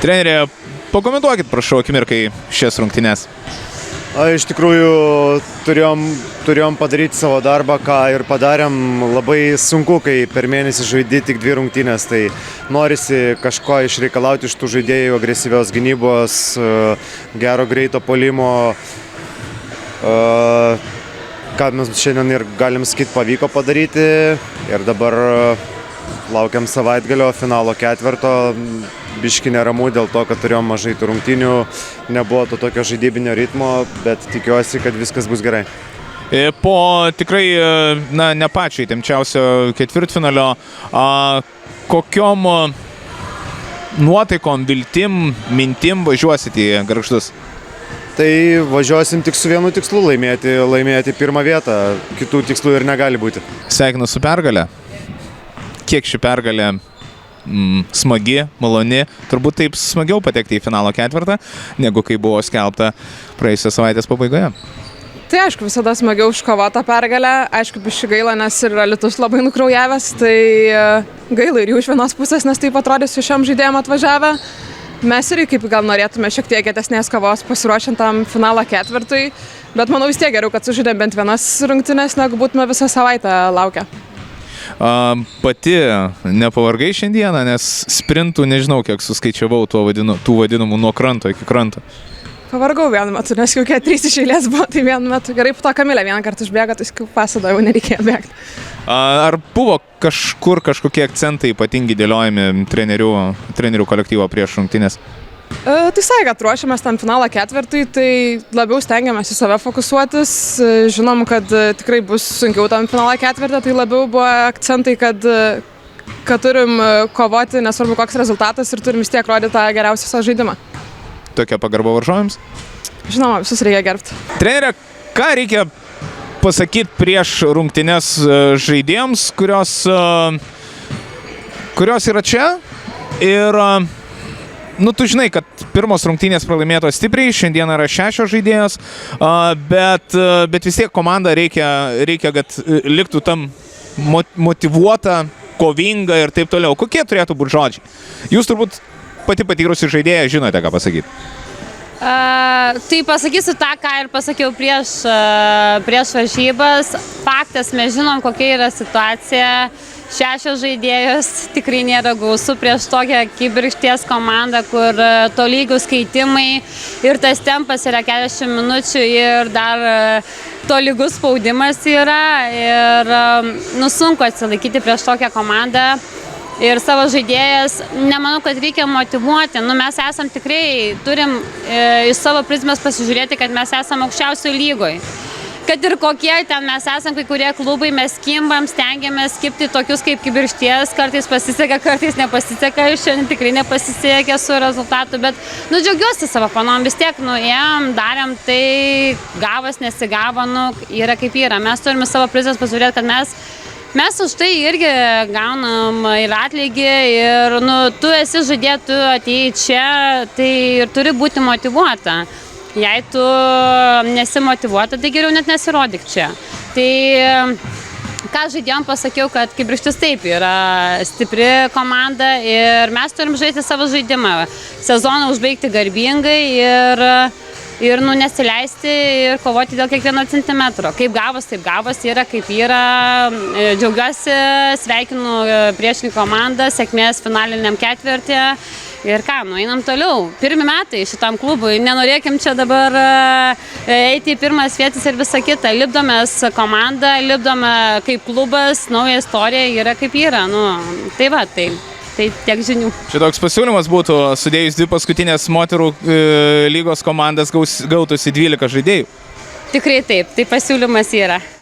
Trenerė, pakomentuokit, prašau, akimirkai šias rungtynes. Iš tikrųjų, turėjom padaryti savo darbą, ką ir padarėm. Labai sunku, kai per mėnesį žaidži tik 2 rungtynės, tai norisi kažko išreikalauti iš tų žaidėjų, agresyvios gynybos, gero greito puolimo. Ką mes šiandien ir galim sakyti, pavyko padaryti. Ir dabar laukiam savaitgalio finalo ketverto. Biški neramu dėl to, kad turėjom mažai tų rungtynių, nebuvo to tokio žaidybinio ritmo, bet tikiuosi, kad viskas bus gerai. Po tikrai, ne pačio įtempčiausio ketvirtfinalio, kokiom nuotaikom, viltim, mintim važiuosit į Gargždus? Tai važiuosim tik su vienu tikslu - laimėti pirmą vietą. Kitų tikslų ir negali būti. Sveikinu su pergale. Kiek ši pergalė smagi, maloni, turbūt taip smagiau patekti į finalo ketvirtą, negu kai buvo skelbta praėjusios savaitės pabaigoje. Tai aišku, visada smagiau iškovota pergalė, aišku, biški gaila, nes ir Alytus labai nukraujavęs, tai gaila ir jų iš vienos pusės, nes taip atrodė su šiam žaidėjim atvažiavę. Mes irgi kaip gal norėtume šiek tiek kietesnės kovos pasiruošiant tam finalo ketvirtui, bet manau vis tiek geriau, kad sužaidėm bent vienas rungtynes, negu būtume visą savaitę laukę. Pati nepavargai šiandieną, nes sprintų nežinau, kiek suskaičiavau tų vadinamų nuo kranto iki kranto. Pavargau vienu metu, nes jau 3 iš eilės buvo, tai vienu metu gerai, po to Kamilė vieną kartą išbėgo, tai pasado jau nereikėjo bėgti. Ar buvo kažkokie akcentai ypatingi dėliojami trenerių kolektyvo prieš rungtynes? Tai sakė, kad ruošiamės tam finalo ketvirtui, tai labiau stengiamės į save fokusuotis. Žinom, kad tikrai bus sunkiau tam finalo ketvirtą, tai labiau buvo akcentai, kad turim kovoti, nesvarbu koks rezultatas, ir turim vis tiek rodyti tą geriausią savo žaidimą. Tokia pagarba varžovėms? Žinoma, visus reikia gerbti. Trenerė, ką reikia pasakyti prieš rungtynes žaidėjams, kurios yra čia ir tu žinai, kad pirmos rungtynės pralaimėtos stipriai, šiandien yra 6 žaidėjos, bet vis tiek komanda reikia, kad liktų tam motyvuota, kovinga ir taip toliau. Kokie turėtų būti žodžiai? Jūs turbūt pati patyrusi žaidėja žinote, ką pasakyti. Tai pasakysiu tą, ką ir pasakiau prieš varžybas. Faktas, mes žinom, kokia yra situacija. 6 žaidėjos tikrai nėra gausu prieš tokią kibirkšties komandą, kur tolygus keitimai ir tas tempas yra 40 minučių ir dar tolygus spaudimas yra. Ir sunku atsilaikyti prieš tokią komandą. Ir savo žaidėjas, nemanau, kad reikia motyvuoti. Mes esam tikrai, turim iš savo prizmės pasižiūrėti, kad mes esam aukščiausioj lygoj. Kad ir kokie ten mes esam, kai kurie klubai, mes kimbam, stengiamės kibti tokius kaip kibirkšties, kartais pasiseka, kartais nepasiseka, šiandien tikrai nepasisekė su rezultatu, bet džiaugiuosi savo panom, vis tiek ėjom, darėm, tai gavas, nesigavo, yra kaip yra. Mes turime savo prizės pasižiūrėti, kad mes už tai irgi gaunam ir atlygį ir tu esi žaidėja, tu atėjai čia, tai ir turi būti motyvuota. Jei tu nesi motyvuota, tai geriau net nesirodyk čia. Tai ką žaidėjom pasakiau, kad kibirkštis taip yra stipri komanda ir mes turim žaisti savo žaidimą. Sezoną užbaigti garbingai ir nesileisti ir kovoti dėl kiekvieno centimetro. Kaip gavos, taip gavos, yra kaip yra. Džiaugiuosi, sveikinu priešininkų komandą, sėkmės finaliniam ketvirtyje. Ir ką, einam toliau. 1 metai šitam klubui, nenorėkim čia dabar eiti į pirmas vietas ir visą kitą. Lipdomės komandą, lipdome kaip klubas, nauja istorija yra kaip yra. Tai tiek žinių. Šitoks pasiūlymas būtų, sudėjus 2 paskutinės moterų lygos komandas gautųsi 12 žaidėjų. Tikrai taip, tai pasiūlymas yra.